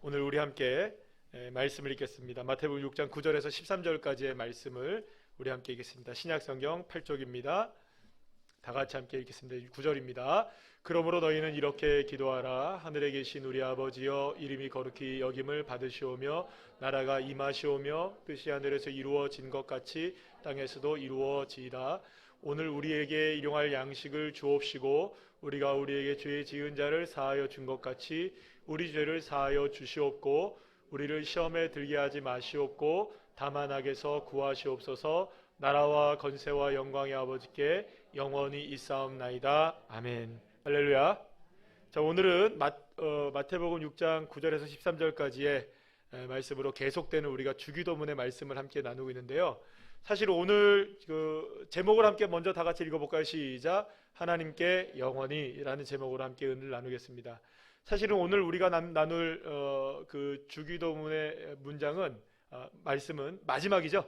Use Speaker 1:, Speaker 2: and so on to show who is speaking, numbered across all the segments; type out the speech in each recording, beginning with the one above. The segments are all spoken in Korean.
Speaker 1: 오늘 우리 함께 말씀을 읽겠습니다. 마태복음 6장 9절에서 13절까지의 말씀을 우리 함께 읽겠습니다. 신약성경 8쪽입니다. 다 같이 함께 읽겠습니다. 9절입니다. 그러므로 너희는 이렇게 기도하라. 하늘에 계신 우리 아버지여, 이름이 거룩히 여김을 받으시오며 나라가 임하시오며 뜻이 하늘에서 이루어진 것 같이 땅에서도 이루어지이다. 오늘 우리에게 일용할 양식을 주옵시고 우리가 우리에게 죄 지은 자를 사하여 준 것 같이 우리 죄를 사하여 주시옵고 우리를 시험에 들게 하지 마시옵고 다만 악에서 구하시옵소서. 나라와 건세와 영광의 아버지께 영원히 있사옵나이다. 아멘. 할렐루야. 자, 오늘은 마태복음 6장 9절에서 13절까지의 말씀으로 계속되는 우리가 주기도문의 말씀을 함께 나누고 있는데요. 사실 오늘 그 제목을 함께 먼저 다 같이 읽어볼까요? 시작. 하나님께 영원히라는 제목으로 함께 은혜를 나누겠습니다. 사실은 오늘 우리가 나눌 그 주기도문의 문장은 말씀은 마지막이죠.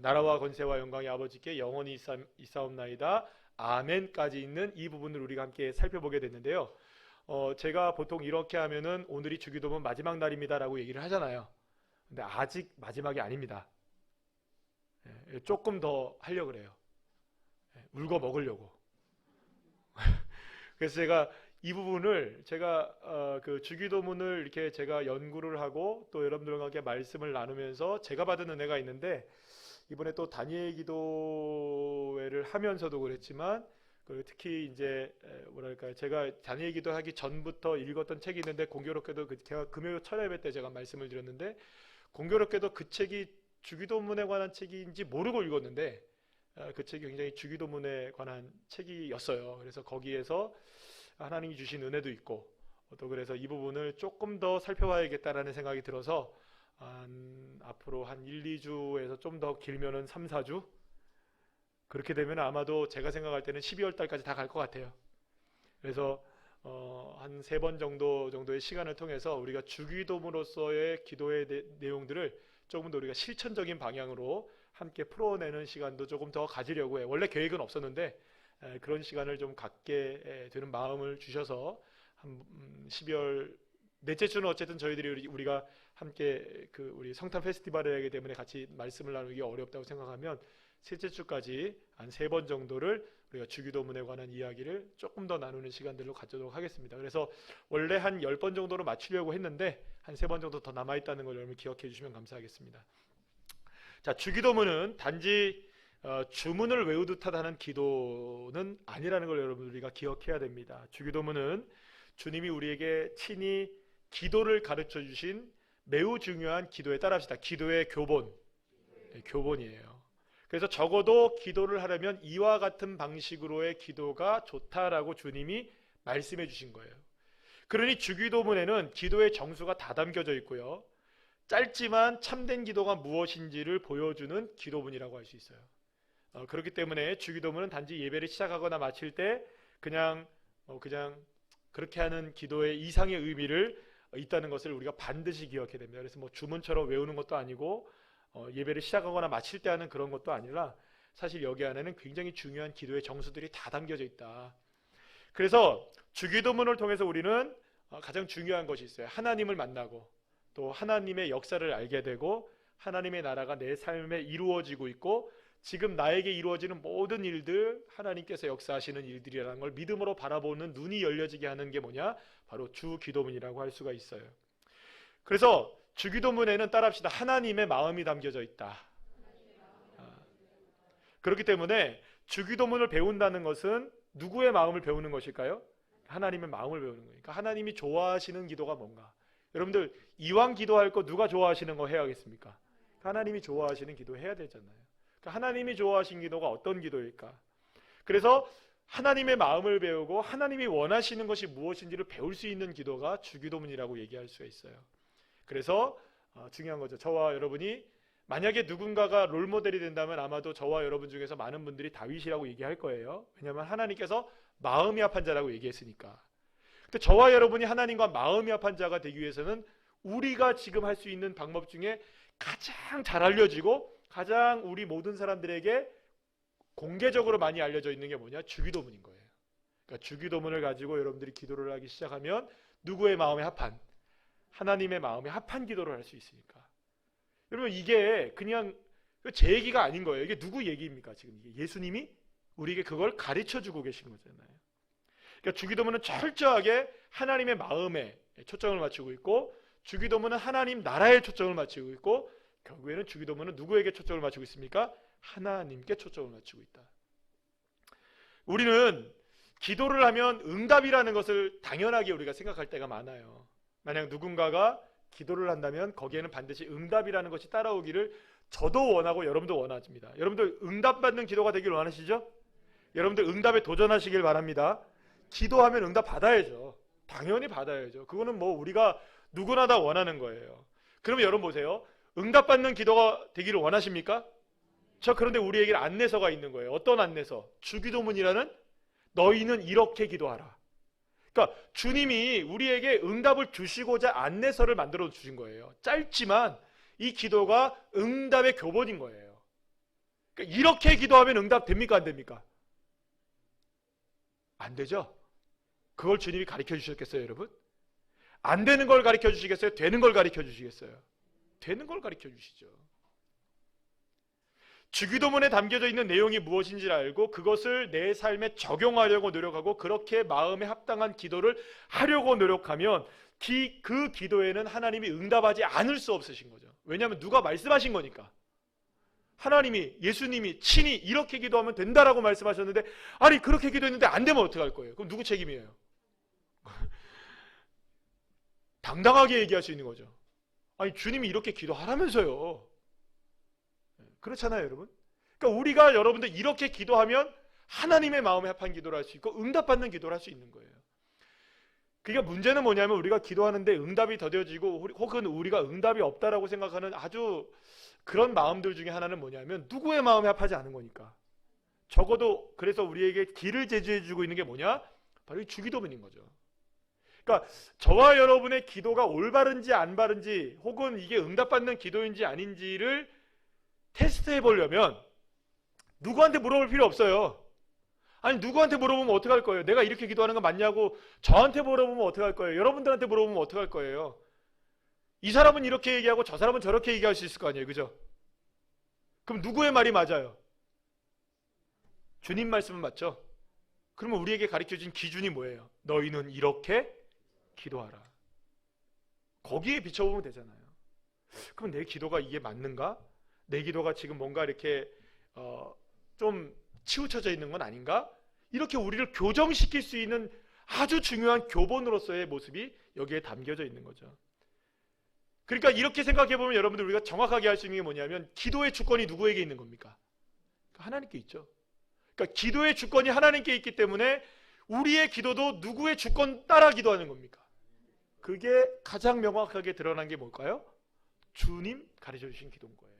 Speaker 1: 나라와 권세와 영광의 아버지께 영원히 있사옵나이다. 아멘까지 있는 이 부분을 우리가 함께 살펴보게 됐는데요. 제가 보통 이렇게 하면은 오늘이 주기도문 마지막 날입니다라고 얘기를 하잖아요. 근데 아직 마지막이 아닙니다. 조금 더 하려고 그래요. 울고 먹으려고. 그래서 제가 이 부분을 제가 그 주기도문을 이렇게 제가 연구를 하고 또 여러분들과 함께 말씀을 나누면서 제가 받은 은혜가 있는데, 이번에 또 다니엘 기도회를 하면서도 그랬지만 특히 이제 뭐랄까요, 제가 다니엘 기도하기 전부터 읽었던 책이 있는데, 공교롭게도 제가 금요 첫 예배 때 제가 말씀을 드렸는데, 공교롭게도 그 책이 주기도문에 관한 책인지 모르고 읽었는데 그 책이 굉장히 주기도문에 관한 책이었어요. 그래서 거기에서 하나님이 주신 은혜도 있고 또 그래서 이 부분을 조금 더 살펴봐야겠다라는 생각이 들어서 앞으로 한 1, 2주에서 좀 더 길면은 3, 4주 그렇게 되면 아마도 제가 생각할 때는 12월 달까지 다 갈 것 같아요. 그래서 한 3번 정도의 시간을 통해서 우리가 주기도문으로서의 기도의 내용들을 조금 더 우리가 실천적인 방향으로 함께 풀어내는 시간도 조금 더 가지려고 해요. 원래 계획은 없었는데 그런 시간을 좀 갖게 되는 마음을 주셔서 한 12월 넷째 주는 어쨌든 저희들이 우리가 함께 그 우리 성탄 페스티벌을 하기 때문에 같이 말씀을 나누기 어렵다고 생각하면 셋째 주까지 한 3번 정도를 우리가 주기도문에 관한 이야기를 조금 더 나누는 시간들로 갖도록 하겠습니다. 그래서 원래 한 10번 정도로 맞추려고 했는데 한 3번 정도 더 남아있다는 걸 여러분 기억해 주시면 감사하겠습니다. 자, 주기도문은 단지 주문을 외우듯 하는 기도는 아니라는 걸 여러분 우리가 기억해야 됩니다. 주기도문은 주님이 우리에게 친히 기도를 가르쳐 주신 매우 중요한 기도에 따라합시다. 기도의 교본이에요. 그래서 적어도 기도를 하려면 이와 같은 방식으로의 기도가 좋다라고 주님이 말씀해 주신 거예요. 그러니 주기도문에는 기도의 정수가 다 담겨져 있고요. 짧지만 참된 기도가 무엇인지를 보여주는 기도문이라고 할 수 있어요. 그렇기 때문에 주기도문은 단지 예배를 시작하거나 마칠 때 그냥 그렇게 하는 기도의 이상의 의미를 있다는 것을 우리가 반드시 기억해야 됩니다. 그래서 뭐 주문처럼 외우는 것도 아니고 예배를 시작하거나 마칠 때 하는 그런 것도 아니라 사실 여기 안에는 굉장히 중요한 기도의 정수들이 다 담겨져 있다. 그래서 주기도문을 통해서 우리는 가장 중요한 것이 있어요. 하나님을 만나고 또 하나님의 역사를 알게 되고 하나님의 나라가 내 삶에 이루어지고 있고 지금 나에게 이루어지는 모든 일들 하나님께서 역사하시는 일들이라는 걸 믿음으로 바라보는 눈이 열려지게 하는 게 뭐냐? 바로 주기도문이라고 할 수가 있어요. 그래서 주기도문에는 따라합시다. 하나님의 마음이 담겨져 있다. 그렇기 때문에 주기도문을 배운다는 것은 누구의 마음을 배우는 것일까요? 하나님의 마음을 배우는 거니까 하나님이 좋아하시는 기도가 뭔가? 여러분들 이왕 기도할 거 누가 좋아하시는 거 해야겠습니까? 하나님이 좋아하시는 기도 해야 되잖아요. 그러니까 하나님이 좋아하시는 기도가 어떤 기도일까? 그래서 하나님의 마음을 배우고 하나님이 원하시는 것이 무엇인지를 배울 수 있는 기도가 주기도문이라고 얘기할 수가 있어요. 그래서 중요한 거죠. 저와 여러분이 만약에 누군가가 롤모델이 된다면 아마도 저와 여러분 중에서 많은 분들이 다윗이라고 얘기할 거예요. 왜냐하면 하나님께서 마음이 합한 자라고 얘기했으니까. 근데 저와 여러분이 하나님과 마음이 합한 자가 되기 위해서는 우리가 지금 할 수 있는 방법 중에 가장 잘 알려지고 가장 우리 모든 사람들에게 공개적으로 많이 알려져 있는 게 뭐냐? 주기도문인 거예요. 그러니까 주기도문을 가지고 여러분들이 기도를 하기 시작하면 누구의 마음에 합한? 하나님의 마음에 합한 기도를 할 수 있으니까. 여러분 이게 그냥 제 얘기가 아닌 거예요. 이게 누구 얘기입니까? 지금 이게 예수님이 우리에게 그걸 가르쳐 주고 계신 거잖아요. 그러니까 주기도문은 철저하게 하나님의 마음에 초점을 맞추고 있고, 주기도문은 하나님 나라에 초점을 맞추고 있고, 결국에는 주기도문은 누구에게 초점을 맞추고 있습니까? 하나님께 초점을 맞추고 있다. 우리는 기도를 하면 응답이라는 것을 당연하게 우리가 생각할 때가 많아요. 만약 누군가가 기도를 한다면 거기에는 반드시 응답이라는 것이 따라오기를 저도 원하고 여러분도 원하십니다. 여러분들 응답받는 기도가 되길 원하시죠? 여러분들 응답에 도전하시길 바랍니다. 기도하면 응답 받아야죠. 당연히 받아야죠. 그거는 뭐 우리가 누구나 다 원하는 거예요. 그러면 여러분 보세요. 응답받는 기도가 되기를 원하십니까? 그런데 우리에게 안내서가 있는 거예요. 어떤 안내서? 주기도문이라는 너희는 이렇게 기도하라. 그러니까 주님이 우리에게 응답을 주시고자 안내서를 만들어 주신 거예요. 짧지만 이 기도가 응답의 교본인 거예요. 그러니까 이렇게 기도하면 응답 됩니까? 안 됩니까? 안 되죠? 그걸 주님이 가르쳐 주셨겠어요, 여러분? 안 되는 걸 가르쳐 주시겠어요? 되는 걸 가르쳐 주시겠어요? 되는 걸 가르쳐 주시죠. 주기도문에 담겨져 있는 내용이 무엇인지를 알고 그것을 내 삶에 적용하려고 노력하고 그렇게 마음에 합당한 기도를 하려고 노력하면 그 기도에는 하나님이 응답하지 않을 수 없으신 거죠. 왜냐하면 누가 말씀하신 거니까. 하나님이, 예수님이 친히 이렇게 기도하면 된다라고 말씀하셨는데, 아니 그렇게 기도했는데 안 되면 어떡할 거예요? 그럼 누구 책임이에요? 당당하게 얘기할 수 있는 거죠. 아니 주님이 이렇게 기도하라면서요. 그렇잖아요, 여러분. 그러니까 우리가 여러분들 이렇게 기도하면 하나님의 마음에 합한 기도를 할 수 있고 응답받는 기도를 할 수 있는 거예요. 그러니까 문제는 뭐냐면 우리가 기도하는데 응답이 더뎌지고 혹은 우리가 응답이 없다라고 생각하는 아주 그런 마음들 중에 하나는 뭐냐면 누구의 마음에 합하지 않은 거니까. 적어도 그래서 우리에게 길을 제시해 주고 있는 게 뭐냐? 바로 이 주기도문인 거죠. 그러니까 저와 여러분의 기도가 올바른지 안 바른지 혹은 이게 응답받는 기도인지 아닌지를 테스트해 보려면 누구한테 물어볼 필요 없어요. 아니 누구한테 물어보면 어떡할 거예요? 내가 이렇게 기도하는 거 맞냐고 저한테 물어보면 어떡할 거예요? 여러분들한테 물어보면 어떡할 거예요? 이 사람은 이렇게 얘기하고 저 사람은 저렇게 얘기할 수 있을 거 아니에요, 그죠? 그럼 누구의 말이 맞아요? 주님 말씀은 맞죠? 그러면 우리에게 가르쳐진 기준이 뭐예요? 너희는 이렇게 기도하라. 거기에 비춰보면 되잖아요. 그럼 내 기도가 이게 맞는가? 내 기도가 지금 뭔가 이렇게 좀 치우쳐져 있는 건 아닌가? 이렇게 우리를 교정시킬 수 있는 아주 중요한 교본으로서의 모습이 여기에 담겨져 있는 거죠. 그러니까 이렇게 생각해보면 여러분들 우리가 정확하게 할 수 있는 게 뭐냐면 기도의 주권이 누구에게 있는 겁니까? 하나님께 있죠. 그러니까 기도의 주권이 하나님께 있기 때문에 우리의 기도도 누구의 주권 따라 기도하는 겁니까? 그게 가장 명확하게 드러난 게 뭘까요? 주님 가르쳐 주신 기도인 거예요.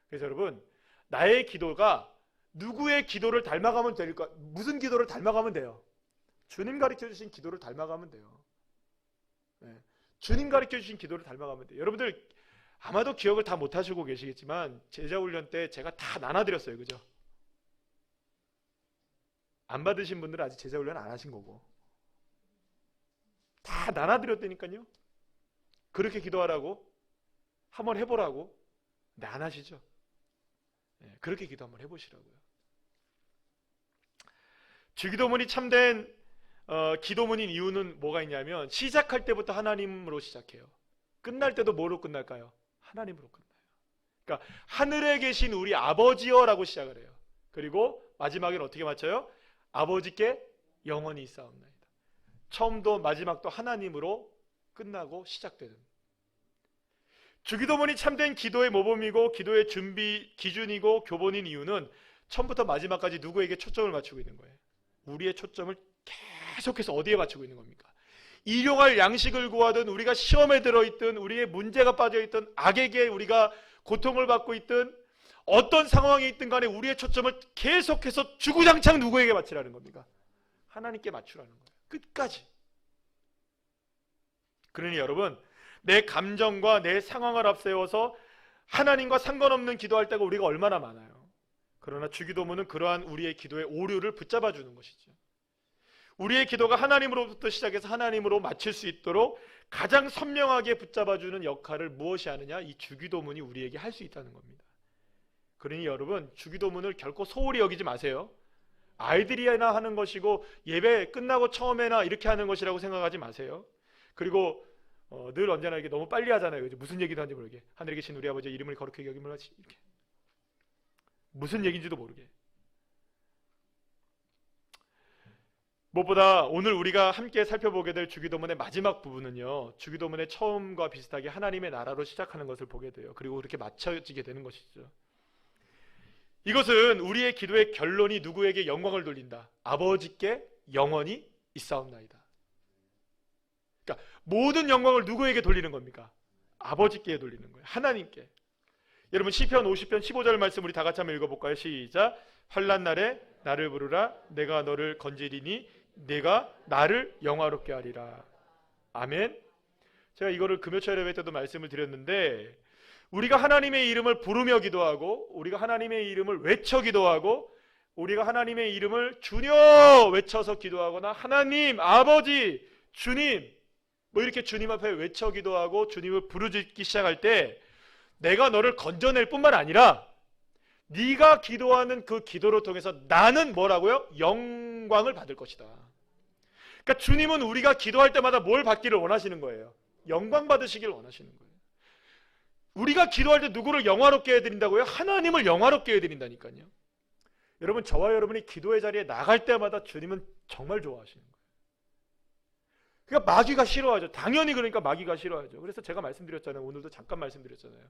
Speaker 1: 그래서 여러분 나의 기도가 누구의 기도를 닮아가면 될까? 무슨 기도를 닮아가면 돼요? 주님 가르쳐 주신 기도를 닮아가면 돼요. 네. 주님 가르쳐 주신 기도를 닮아가면 돼요. 여러분들 아마도 기억을 다 못하시고 계시겠지만 제자훈련 때 제가 다 나눠드렸어요. 그죠? 안 받으신 분들은 아직 제자훈련 안 하신 거고 다 나눠드렸다니까요. 그렇게 기도하라고 한번 해보라고. 근데 안 하시죠? 네, 그렇게 기도 한번 해보시라고요. 주기도문이 참된 기도문인 이유는 뭐가 있냐면 시작할 때부터 하나님으로 시작해요. 끝날 때도 뭐로 끝날까요? 하나님으로 끝나요. 그러니까 하늘에 계신 우리 아버지여라고 시작을 해요. 그리고 마지막에는 어떻게 마쳐요? 아버지께 영원히 있사옵나이다. 처음도 마지막도 하나님으로 끝나고 시작되는. 주기도문이 참된 기도의 모범이고 기도의 준비 기준이고 교본인 이유는 처음부터 마지막까지 누구에게 초점을 맞추고 있는 거예요. 우리의 초점을 계속해서 어디에 맞추고 있는 겁니까? 일용할 양식을 구하든 우리가 시험에 들어있든 우리의 문제가 빠져있든 악에게 우리가 고통을 받고 있든 어떤 상황이 있든 간에 우리의 초점을 계속해서 주구장창 누구에게 맞추라는 겁니까? 하나님께 맞추라는 거예요. 끝까지. 그러니 여러분 내 감정과 내 상황을 앞세워서 하나님과 상관없는 기도할 때가 우리가 얼마나 많아요. 그러나 주기도문은 그러한 우리의 기도의 오류를 붙잡아 주는 것이죠. 우리의 기도가 하나님으로부터 시작해서 하나님으로 마칠 수 있도록 가장 선명하게 붙잡아주는 역할을 무엇이 하느냐? 이 주기도문이 우리에게 할 수 있다는 겁니다. 그러니 여러분, 주기도문을 결코 소홀히 여기지 마세요. 아이들이나 하는 것이고 예배 끝나고 처음에나 이렇게 하는 것이라고 생각하지 마세요. 그리고 늘 언제나 이게 너무 빨리 하잖아요. 무슨 얘기도 하는지 모르게. 하늘에 계신 우리 아버지의 이름을 거룩하게 여김을 하시, 이렇게. 무슨 얘기인지도 모르게. 무엇보다 오늘 우리가 함께 살펴보게 될 주기도문의 마지막 부분은요, 주기도문의 처음과 비슷하게 하나님의 나라로 시작하는 것을 보게 돼요. 그리고 그렇게 맞춰지게 되는 것이죠. 이것은 우리의 기도의 결론이 누구에게 영광을 돌린다? 아버지께 영원히 있사옵나이다. 그러니까 모든 영광을 누구에게 돌리는 겁니까? 아버지께 돌리는 거예요. 하나님께. 여러분, 시편 50편 15절 말씀 우리 다 같이 한번 읽어볼까요? 시작. 환난 날에 나를 부르라. 내가 너를 건지리니 내가 나를 영화롭게 하리라. 아멘. 제가 이거를 금요철 예배 때도 말씀을 드렸는데, 우리가 하나님의 이름을 부르며 기도하고, 우리가 하나님의 이름을 외쳐 기도하고, 우리가 하나님의 이름을 주여 외쳐서 기도하거나 하나님, 아버지, 주님 뭐 이렇게 주님 앞에 외쳐 기도하고 주님을 부르짖기 시작할 때 내가 너를 건져낼 뿐만 아니라 네가 기도하는 그 기도를 통해서 나는 뭐라고요? 영광을 받을 것이다. 그러니까 주님은 우리가 기도할 때마다 뭘 받기를 원하시는 거예요? 영광 받으시길 원하시는 거예요. 우리가 기도할 때 누구를 영화롭게 해드린다고요? 하나님을 영화롭게 해드린다니까요. 여러분, 저와 여러분이 기도의 자리에 나갈 때마다 주님은 정말 좋아하시는 거예요. 그러니까 마귀가 싫어하죠. 당연히. 그러니까 마귀가 싫어하죠. 그래서 제가 말씀드렸잖아요. 오늘도 잠깐 말씀드렸잖아요.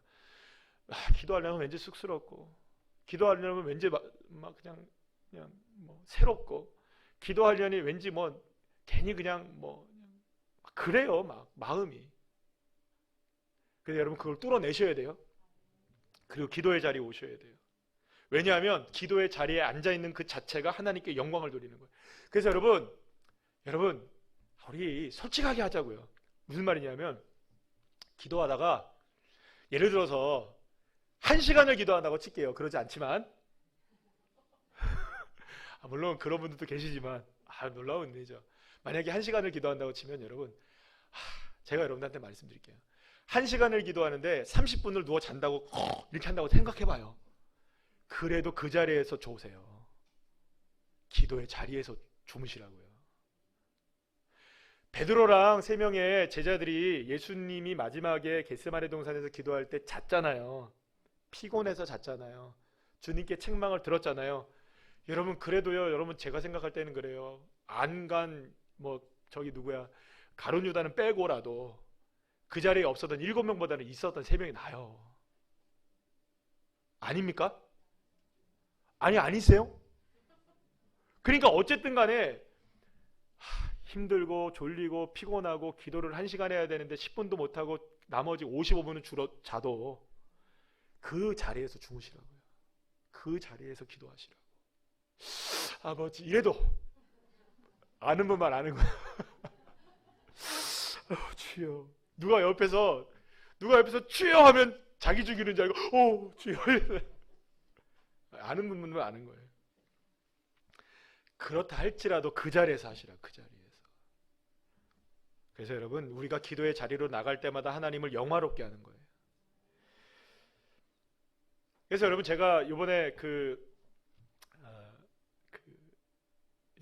Speaker 1: 기도하려면 왠지 쑥스럽고, 기도하려면 왠지 그냥 뭐 새롭고, 기도하려니 왠지 뭐 괜히 그냥 뭐 그래요. 막 마음이. 그래서 여러분, 그걸 뚫어내셔야 돼요. 그리고 기도의 자리에 오셔야 돼요. 왜냐하면 기도의 자리에 앉아있는 그 자체가 하나님께 영광을 돌리는 거예요. 그래서 여러분 우리 솔직하게 하자고요. 무슨 말이냐면, 기도하다가 예를 들어서 1시간을 기도한다고 칠게요. 그러지 않지만 물론 그런 분들도 계시지만 놀라운 일이죠. 만약에 1시간을 기도한다고 치면 여러분, 제가 여러분한테 말씀드릴게요. 1시간을 기도하는데 30분을 누워 잔다고 이렇게 한다고 생각해봐요. 그래도 그 자리에서 좋으세요. 기도의 자리에서 주무시라고요. 베드로랑 3명의 제자들이 예수님이 마지막에 겟세마네 동산에서 기도할 때 잤잖아요. 피곤해서 잤잖아요. 주님께 책망을 들었잖아요. 여러분, 그래도요, 여러분, 제가 생각할 때는 그래요. 안 간 가룟 유다는 빼고라도 그 자리에 없었던 7명보다는 있었던 3명이 나아요. 아닙니까? 아니세요? 그러니까 어쨌든 간에 힘들고 졸리고 피곤하고 기도를 1시간 해야 되는데 10분도 못하고 나머지 55분은 자도 그 자리에서 주무시라고요. 그 자리에서 기도하시라고. 아버지, 이래도 아는 분만 아는 거야. 주여. 누가 옆에서 주여 하면 자기 죽이는 줄 알고 주여. 아는 분만 아는 거예요. 그렇다 할지라도 그 자리에서 하시라. 그 자리에서. 그래서 여러분, 우리가 기도의 자리로 나갈 때마다 하나님을 영화롭게 하는 거예요. 그래서 여러분, 제가 이번에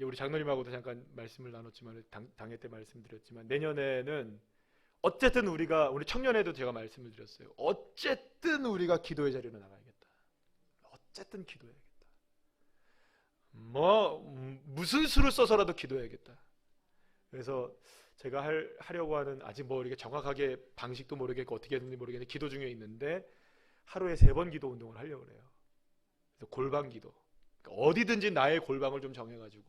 Speaker 1: 우리 장로님하고도 잠깐 말씀을 나눴지만, 당회 때 말씀드렸지만, 내년에는 어쨌든 우리 청년회도 제가 말씀을 드렸어요. 어쨌든 우리가 기도의 자리로 나가야겠다. 어쨌든 기도해야겠다. 무슨 수를 써서라도 기도해야겠다. 그래서 제가 하려고 하는, 아직 이렇게 정확하게 방식도 모르겠고 어떻게 했는지 모르겠는데 기도 중에 있는데, 하루에 3번 기도 운동을 하려고 그래요. 그래서 골방 기도. 그러니까 어디든지 나의 골방을 좀 정해가지고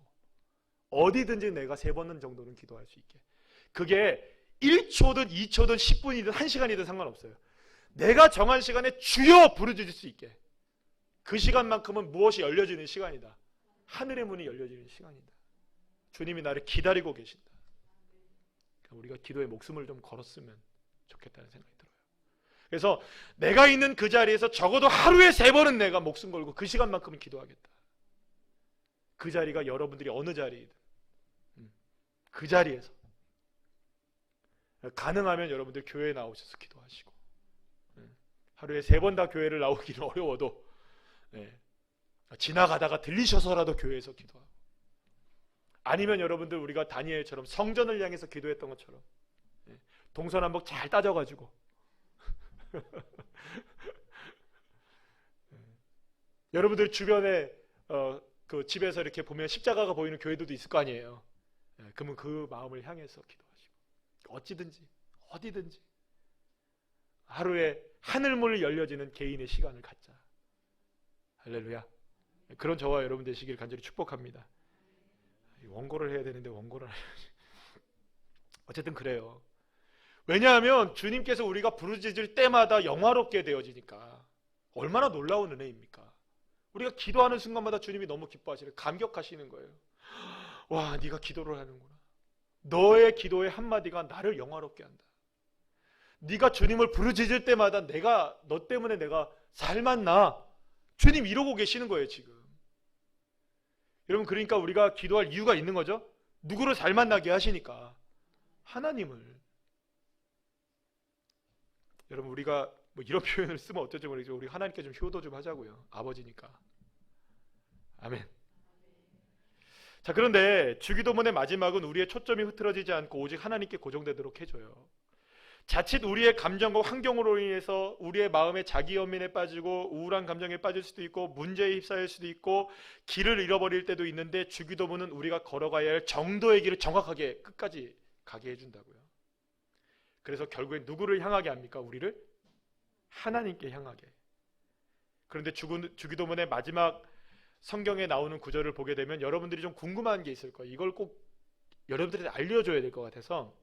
Speaker 1: 어디든지 내가 3번 정도는 기도할 수 있게. 그게 1초든 2초든 10분이든 1시간이든 상관없어요. 내가 정한 시간에 주여 부르짖을 수 있게. 그 시간만큼은 무엇이 열려지는 시간이다. 하늘의 문이 열려지는 시간이다. 주님이 나를 기다리고 계신다. 그러니까 우리가 기도에 목숨을 좀 걸었으면 좋겠다는 생각이 들어요. 그래서 내가 있는 그 자리에서 적어도 하루에 3번은 내가 목숨 걸고 그 시간만큼은 기도하겠다. 그 자리가 여러분들이 어느 자리이든 그 자리에서 가능하면 여러분들 교회에 나오셔서 기도하시고, 하루에 3번 다 교회를 나오기는 어려워도 지나가다가 들리셔서라도 교회에서 기도하고, 아니면 여러분들 우리가 다니엘처럼 성전을 향해서 기도했던 것처럼 동서남북 잘 따져가지고 여러분들 주변에 그 집에서 이렇게 보면 십자가가 보이는 교회들도 있을 거 아니에요. 그러면 그 마음을 향해서 기도하시고, 어찌든지 어디든지 하루에 하늘문을 열려지는 개인의 시간을 갖자. 할렐루야. 그런 저와 여러분 되시길 간절히 축복합니다. 원고를 해야 되는데 원고를 어쨌든 그래요. 왜냐하면 주님께서 우리가 부르짖을 때마다 영화롭게 되어지니까 얼마나 놀라운 은혜입니까? 우리가 기도하는 순간마다 주님이 너무 기뻐하시는, 감격하시는 거예요. 와, 네가 기도를 하는구나. 너의 기도의 한마디가 나를 영화롭게 한다. 네가 주님을 부르짖을 때마다 너 때문에 내가 살맛나. 주님 이러고 계시는 거예요 지금. 여러분, 그러니까 우리가 기도할 이유가 있는 거죠. 누구를 살맛나게 하시니까? 하나님을. 여러분, 우리가 뭐 이런 표현을 쓰면 어떨지 모르겠지만 우리 하나님께 좀 효도 좀 하자고요. 아버지니까. 아멘. 자, 그런데 주기도문의 마지막은 우리의 초점이 흐트러지지 않고 오직 하나님께 고정되도록 해줘요. 자칫 우리의 감정과 환경으로 인해서 우리의 마음에 자기 연민에 빠지고 우울한 감정에 빠질 수도 있고 문제에 휩싸일 수도 있고 길을 잃어버릴 때도 있는데, 주기도문은 우리가 걸어가야 할 정도의 길을 정확하게 끝까지 가게 해준다고요. 그래서 결국엔 누구를 향하게 합니까? 우리를 하나님께 향하게. 그런데 주기도문의 마지막 성경에 나오는 구절을 보게 되면 여러분들이 좀 궁금한 게 있을 거예요. 이걸 꼭 여러분들한테 알려줘야 될 것 같아서.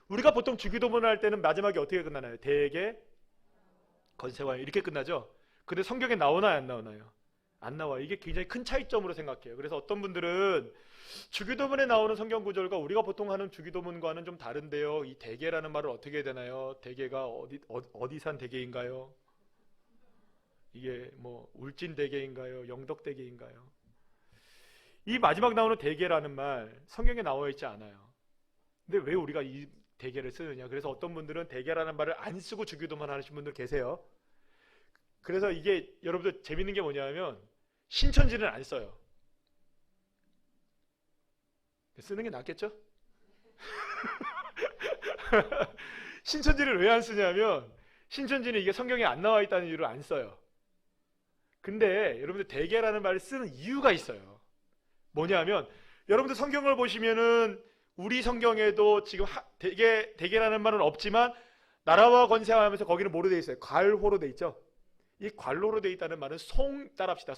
Speaker 1: 우리가 보통 주기도문을 할 때는 마지막에 어떻게 끝나나요? 대개 건세와 이렇게 끝나죠. 근데 성경에 나오나요, 안 나오나요? 안 나와요. 이게 굉장히 큰 차이점으로 생각해요. 그래서 어떤 분들은 주기도문에 나오는 성경 구절과 우리가 보통 하는 주기도문과는 좀 다른데요, 이 대개라는 말을 어떻게 해야 되나요? 대개가 어디 산 대개인가요? 이게 뭐 울진 대개인가요? 영덕 대개인가요? 이 마지막 나오는 대개라는 말 성경에 나와 있지 않아요. 근데 왜 우리가 이 대개를 쓰느냐? 그래서 어떤 분들은 대개라는 말을 안 쓰고 주기도만 하시는 분들 계세요. 그래서 이게 여러분들 재밌는 게 뭐냐면 신천지는 안 써요. 쓰는 게 낫겠죠? 신천지를 왜 안 쓰냐면 신천지는 이게 성경에 안 나와 있다는 이유로 안 써요. 근데 여러분들 대개라는 말을 쓰는 이유가 있어요. 뭐냐면 여러분들 성경을 보시면은 우리 성경에도 지금 대개라는 말은 없지만 나라와 권세와 하면서 거기는 뭐로 되어 있어요? 괄호로 되어 있죠. 이 괄호로 되어 있다는 말은 따라합시다.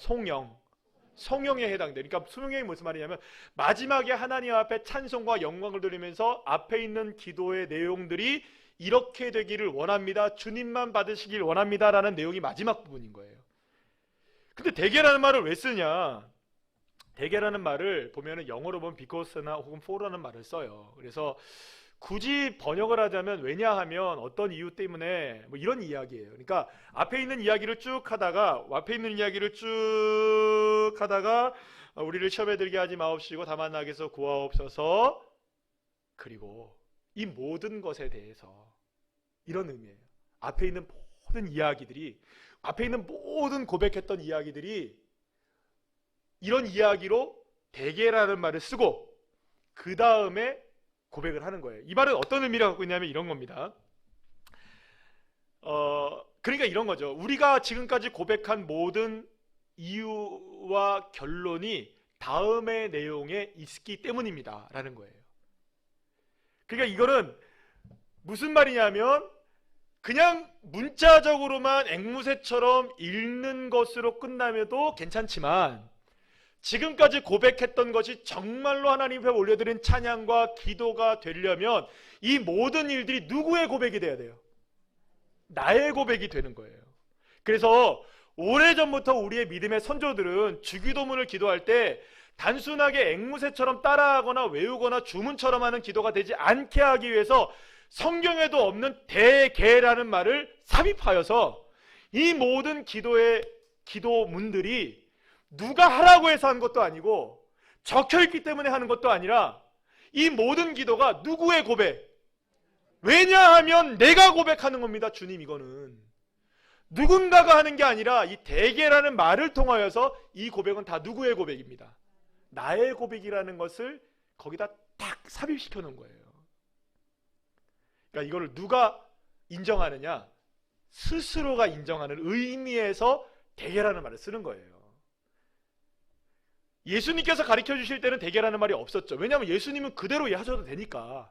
Speaker 1: 성령에 해당돼요. 그러니까 성령이 무슨 말이냐면 마지막에 하나님 앞에 찬송과 영광을 돌리면서 앞에 있는 기도의 내용들이 이렇게 되기를 원합니다. 주님만 받으시길 원합니다. 라는 내용이 마지막 부분인 거예요. 근데 대개라는 말을 왜 쓰냐? 대개라는 말을 보면은 영어로 보면 because나 혹은 for라는 말을 써요. 그래서 굳이 번역을 하자면 왜냐하면 어떤 이유 때문에 뭐 이런 이야기예요. 그러니까 앞에 있는 이야기를 쭉 하다가 우리를 시험에 들게 하지 마옵시고 다만 악에서 구하옵소서. 그리고 이 모든 것에 대해서 이런 의미예요. 앞에 있는 모든 이야기들이, 앞에 있는 모든 고백했던 이야기들이 이런 이야기로 대개라는 말을 쓰고 그 다음에 고백을 하는 거예요. 이 말은 어떤 의미를 갖고 있냐면 이런 겁니다. 그러니까 이런 거죠. 우리가 지금까지 고백한 모든 이유와 결론이 다음의 내용에 있기 때문입니다. 라는 거예요. 그러니까 이거는 무슨 말이냐면 그냥 문자적으로만 앵무새처럼 읽는 것으로 끝나면도 괜찮지만 지금까지 고백했던 것이 정말로 하나님 앞에 올려드린 찬양과 기도가 되려면 이 모든 일들이 누구의 고백이 돼야 돼요? 나의 고백이 되는 거예요. 그래서 오래전부터 우리의 믿음의 선조들은 주기도문을 기도할 때 단순하게 앵무새처럼 따라하거나 외우거나 주문처럼 하는 기도가 되지 않게 하기 위해서 성경에도 없는 대개라는 말을 삽입하여서 이 모든 기도문들이 누가 하라고 해서 한 것도 아니고 적혀있기 때문에 하는 것도 아니라 이 모든 기도가 누구의 고백? 왜냐하면 내가 고백하는 겁니다. 주님, 이거는 누군가가 하는 게 아니라 이 대개라는 말을 통하여서 이 고백은 다 누구의 고백입니다. 나의 고백이라는 것을 거기다 딱 삽입시켜 놓은 거예요. 그러니까 이거를 누가 인정하느냐? 스스로가 인정하는 의미에서 대개라는 말을 쓰는 거예요. 예수님께서 가르쳐 주실 때는 대개라는 말이 없었죠. 왜냐하면 예수님은 그대로 하셔도 되니까.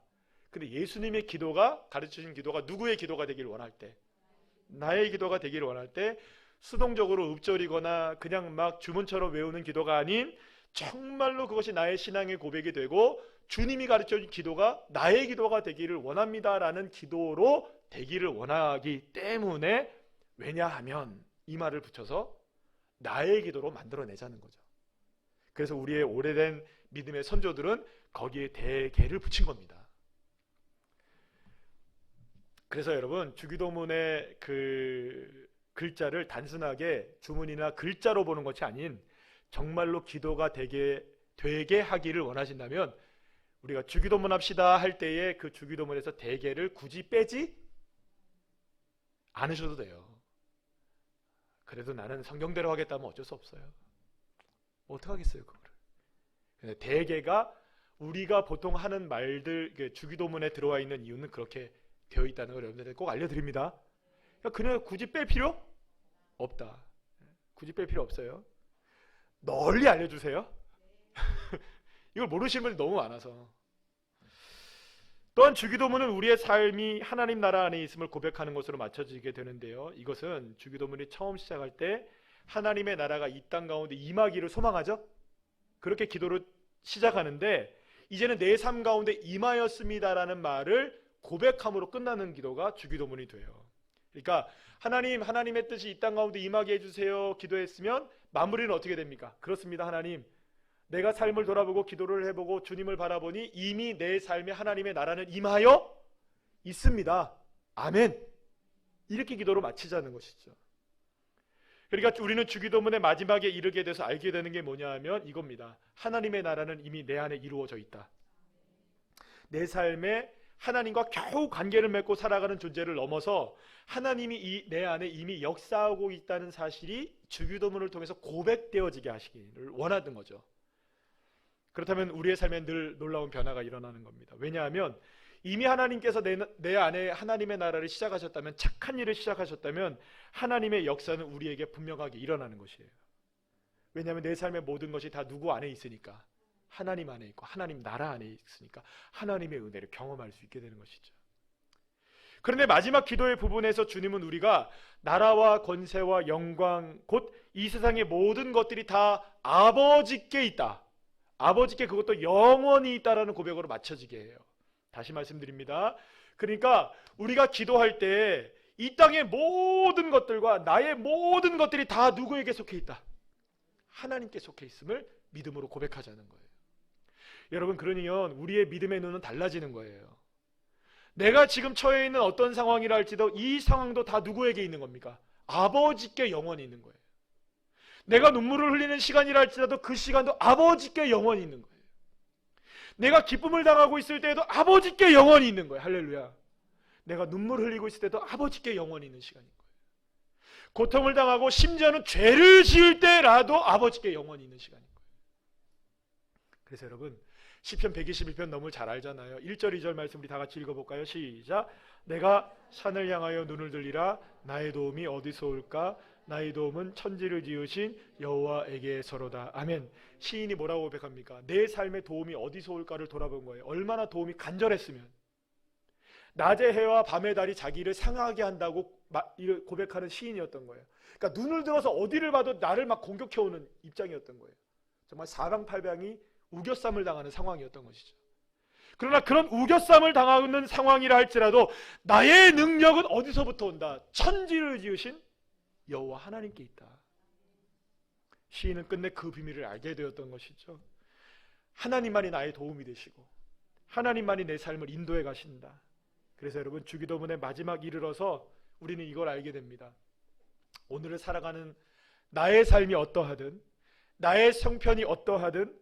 Speaker 1: 근데 예수님의 기도가, 가르쳐 주신 기도가 누구의 기도가 되기를 원할 때, 나의 기도가 되기를 원할 때 수동적으로 읊조리거나 그냥 막 주문처럼 외우는 기도가 아닌 정말로 그것이 나의 신앙의 고백이 되고 주님이 가르쳐준 기도가 나의 기도가 되기를 원합니다라는 기도로 되기를 원하기 때문에, 왜냐하면 이 말을 붙여서 나의 기도로 만들어내자는 거죠. 그래서 우리의 오래된 믿음의 선조들은 거기에 대개를 붙인 겁니다. 그래서 여러분, 주기도문의 그 글자를 단순하게 주문이나 글자로 보는 것이 아닌 정말로 기도가 되게 하기를 원하신다면 우리가 주기도문 합시다 할 때에 그 주기도문에서 대개를 굳이 빼지 않으셔도 돼요. 그래도 나는 성경대로 하겠다면 어쩔 수 없어요. 어떡하겠어요 그거를. 근데 대개가 우리가 보통 하는 말들, 주기도문에 들어와 있는 이유는 그렇게 되어 있다는 걸 여러분들한테 꼭 알려드립니다. 그냥 굳이 뺄 필요 없다. 굳이 뺄 필요 없어요. 널리 알려주세요. 이걸 모르시는 분이 너무 많아서. 또한 주기도문은 우리의 삶이 하나님 나라 안에 있음을 고백하는 것으로 맞춰지게 되는데요. 이것은 주기도문이 처음 시작할 때 하나님의 나라가 이 땅 가운데 임하기를 소망하죠. 그렇게 기도를 시작하는데 이제는 내 삶 가운데 임하였습니다라는 말을 고백함으로 끝나는 기도가 주기도문이 돼요. 그러니까 하나님의 뜻이 이 땅 가운데 임하게 해주세요 기도했으면 마무리는 어떻게 됩니까? 그렇습니다. 하나님, 내가 삶을 돌아보고 기도를 해보고 주님을 바라보니 이미 내 삶에 하나님의 나라는 임하여 있습니다. 아멘. 이렇게 기도로 마치자는 것이죠. 그러니까 우리는 주기도문의 마지막에 이르게 돼서 알게 되는 게 뭐냐 하면 이겁니다. 하나님의 나라는 이미 내 안에 이루어져 있다. 내 삶에 하나님과 겨우 관계를 맺고 살아가는 존재를 넘어서 하나님이 내 안에 이미 역사하고 있다는 사실이 주기도문을 통해서 고백되어지게 하시기를 원하는 거죠. 그렇다면 우리의 삶에 늘 놀라운 변화가 일어나는 겁니다. 왜냐하면 이미 하나님께서 내 안에 하나님의 나라를 시작하셨다면, 착한 일을 시작하셨다면 하나님의 역사는 우리에게 분명하게 일어나는 것이에요. 왜냐하면 내 삶의 모든 것이 다 누구 안에 있으니까, 하나님 안에 있고 하나님 나라 안에 있으니까 하나님의 은혜를 경험할 수 있게 되는 것이죠. 그런데 마지막 기도의 부분에서 주님은 우리가 나라와 권세와 영광 곧 이 세상의 모든 것들이 다 아버지께 있다, 아버지께 그것도 영원히 있다라는 고백으로 맞춰지게 해요. 다시 말씀드립니다. 그러니까 우리가 기도할 때 이 땅의 모든 것들과 나의 모든 것들이 다 누구에게 속해 있다? 하나님께 속해 있음을 믿음으로 고백하자는 거예요. 여러분, 그러면 우리의 믿음의 눈은 달라지는 거예요. 내가 지금 처해 있는 어떤 상황이라 할지도 이 상황도 다 누구에게 있는 겁니까? 아버지께 영원히 있는 거예요. 내가 눈물을 흘리는 시간이라 할지라도 그 시간도 아버지께 영원히 있는 거예요. 내가 기쁨을 당하고 있을 때에도 아버지께 영원히 있는 거예요. 할렐루야. 내가 눈물 흘리고 있을 때도 아버지께 영원히 있는 시간인 거예요. 고통을 당하고 심지어는 죄를 지을 때라도 아버지께 영원히 있는 시간인 거예요. 그래서 여러분, 시편 121편 너무 잘 알잖아요. 1절 2절 말씀 우리 다 같이 읽어볼까요? 시작. 내가 산을 향하여 눈을 들리라. 나의 도움이 어디서 올까? 나의 도움은 천지를 지으신 여호와에게서로다. 아멘. 시인이 뭐라고 고백합니까? 내 삶의 도움이 어디서 올까를 돌아본 거예요. 얼마나 도움이 간절했으면. 낮의 해와 밤의 달이 자기를 상하게 한다고 고백하는 시인이었던 거예요. 그러니까 눈을 들어서 어디를 봐도 나를 막 공격해오는 입장이었던 거예요. 정말 사방팔방이 우겨쌈을 당하는 상황이었던 것이죠. 그러나 그런 우겨쌈을 당하는 상황이라 할지라도 나의 능력은 어디서부터 온다? 천지를 지으신 여호와 하나님께 있다. 시인은 끝내 그 비밀을 알게 되었던 것이죠. 하나님만이 나의 도움이 되시고 하나님만이 내 삶을 인도해 가신다. 그래서 여러분, 주기도문의 마지막 이르러서 우리는 이걸 알게 됩니다. 오늘을 살아가는 나의 삶이 어떠하든, 나의 형편이 어떠하든,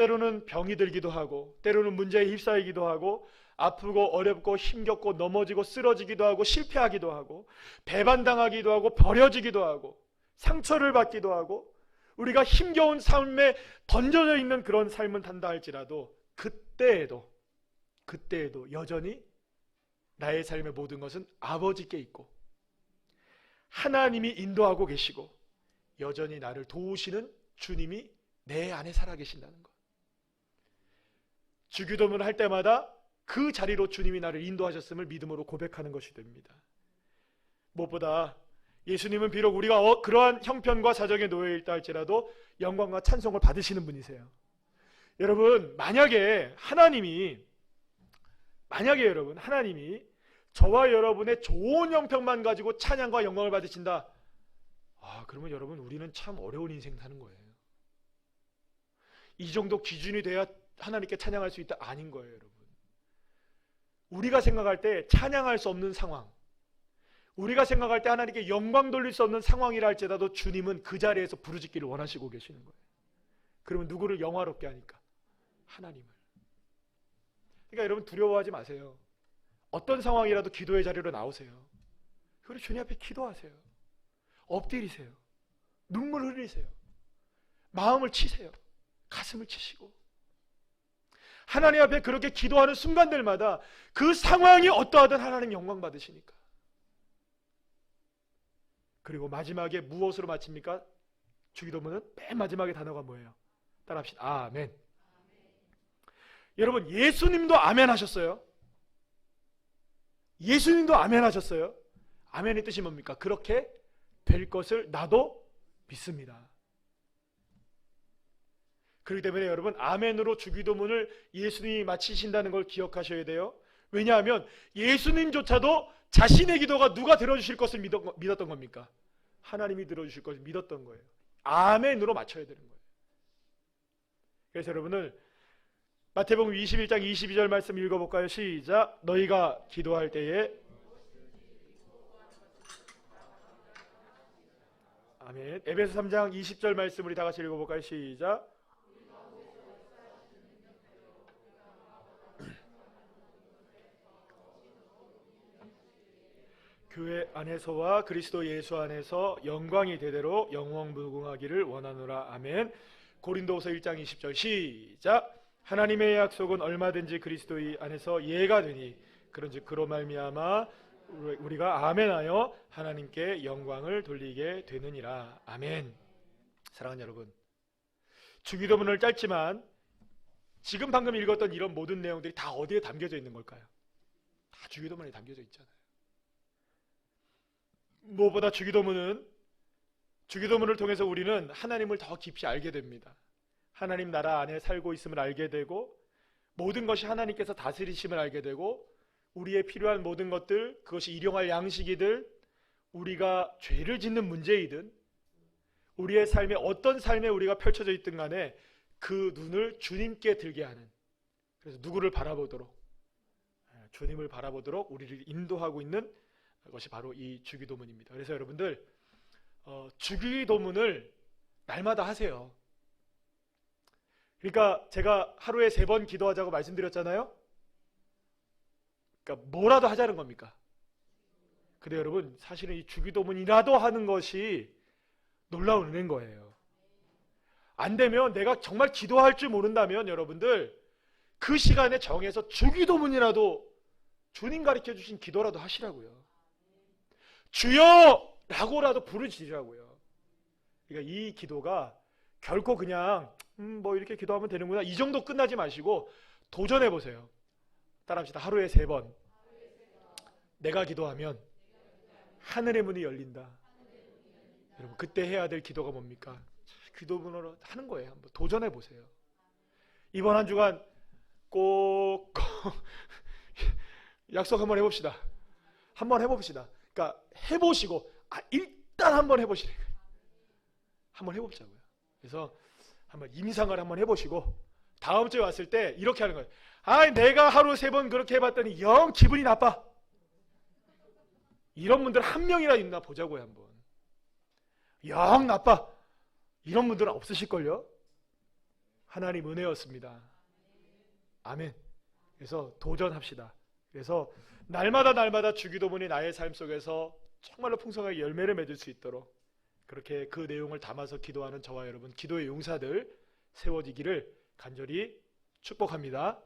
Speaker 1: 때로는 병이 들기도 하고, 때로는 문제에 휩싸이기도 하고, 아프고 어렵고 힘겹고 넘어지고 쓰러지기도 하고 실패하기도 하고 배반당하기도 하고 버려지기도 하고 상처를 받기도 하고 우리가 힘겨운 삶에 던져져 있는 그런 삶을 산다 할지라도 그때에도 여전히 나의 삶의 모든 것은 아버지께 있고 하나님이 인도하고 계시고 여전히 나를 도우시는 주님이 내 안에 살아계신다는 것. 주기도문을 할 때마다 그 자리로 주님이 나를 인도하셨음을 믿음으로 고백하는 것이 됩니다. 무엇보다 예수님은 비록 우리가 그러한 형편과 사정에 놓여 있다 할지라도 영광과 찬송을 받으시는 분이세요. 여러분, 만약에 여러분 하나님이 저와 여러분의 좋은 형편만 가지고 찬양과 영광을 받으신다. 그러면 여러분 우리는 참 어려운 인생 사는 거예요. 이 정도 기준이 돼야 하나님께 찬양할 수 있다? 아닌 거예요, 여러분. 우리가 생각할 때 찬양할 수 없는 상황, 우리가 생각할 때 하나님께 영광 돌릴 수 없는 상황이라 할지라도 주님은 그 자리에서 부르짖기를 원하시고 계시는 거예요. 그러면 누구를 영화롭게 하니까? 하나님을. 그러니까 여러분 두려워하지 마세요. 어떤 상황이라도 기도의 자리로 나오세요. 그리고 주님 앞에 기도하세요. 엎드리세요. 눈물 흘리세요. 마음을 치세요. 가슴을 치시고 하나님 앞에 그렇게 기도하는 순간들마다 그 상황이 어떠하든 하나님 영광 받으시니까. 그리고 마지막에 무엇으로 마칩니까? 주기도문은 맨 마지막에 단어가 뭐예요? 따라합시다. 아멘. 여러분 예수님도 아멘 하셨어요. 예수님도 아멘 하셨어요. 아멘의 뜻이 뭡니까? 그렇게 될 것을 나도 믿습니다. 그렇기 때문에 여러분 아멘으로 주기도문을 예수님이 마치신다는 걸 기억하셔야 돼요. 왜냐하면 예수님조차도 자신의 기도가 누가 들어주실 것을 믿었던 겁니까? 하나님이 들어주실 것을 믿었던 거예요. 아멘으로 맞춰야 되는 거예요. 그래서 여러분을 마태복음 21장 22절 말씀 읽어볼까요? 시작. 너희가 기도할 때에 아멘. 에베소 3장 20절 말씀 우리 다 같이 읽어볼까요? 시작. 교회 안에서와 그리스도 예수 안에서 영광이 대대로 영원무궁하기를 원하노라. 아멘. 고린도후서 1장 20절 시작. 하나님의 약속은 얼마든지 그리스도의 안에서 예가 되니 그런즉 그로 말미암아 우리가 아멘하여 하나님께 영광을 돌리게 되느니라. 아멘. 사랑하는 여러분, 주기도문을 짧지만 지금 방금 읽었던 이런 모든 내용들이 다 어디에 담겨져 있는 걸까요? 다 주기도문에 담겨져 있잖아요. 무엇보다 주기도문을 통해서 우리는 하나님을 더 깊이 알게 됩니다. 하나님 나라 안에 살고 있음을 알게 되고 모든 것이 하나님께서 다스리심을 알게 되고 우리의 필요한 모든 것들, 그것이 일용할 양식이든 우리가 죄를 짓는 문제이든 우리의 삶에 어떤 삶에 우리가 펼쳐져 있든 간에 그 눈을 주님께 들게 하는, 그래서 누구를 바라보도록, 주님을 바라보도록 우리를 인도하고 있는 것이 바로 이 주기도문입니다. 그래서 여러분들 주기도문을 날마다 하세요. 그러니까 제가 하루에 3번 기도하자고 말씀드렸잖아요. 그러니까 뭐라도 하자는 겁니까? 근데 여러분 사실은 이 주기도문이라도 하는 것이 놀라운 은혜인 거예요. 안 되면 내가 정말 기도할 줄 모른다면 여러분들 그 시간에 정해서 주기도문이라도 주님 가르쳐 주신 기도라도 하시라고요. 주여! 라고라도 부르시라고요. 그러니까 이 기도가 결코 그냥 뭐 이렇게 기도하면 되는구나 이 정도 끝나지 마시고 도전해 보세요. 따라합시다. 하루에 3번 내가 기도하면 하늘의 문이 열린다. 여러분 그때 해야 될 기도가 뭡니까? 기도문으로 하는 거예요. 한번 도전해 보세요. 이번 한 주간 꼭 약속 한번 해봅시다. 한번 해봅시다. 그러니까 해보시고 일단 한번 해보시는 거예요. 한번 해보자고요. 그래서 한번 임상을 한번 해보시고 다음 주에 왔을 때 이렇게 하는 거예요. 내가 하루 3번 그렇게 해봤더니 영 기분이 나빠. 이런 분들 한 명이나 있나 보자고요. 한번. 영 나빠. 이런 분들은 없으실걸요? 하나님 은혜였습니다. 아멘. 그래서 도전합시다. 그래서 날마다 날마다 주기도문이 나의 삶 속에서 정말로 풍성하게 열매를 맺을 수 있도록 그렇게 그 내용을 담아서 기도하는 저와 여러분 기도의 용사들 세워지기를 간절히 축복합니다.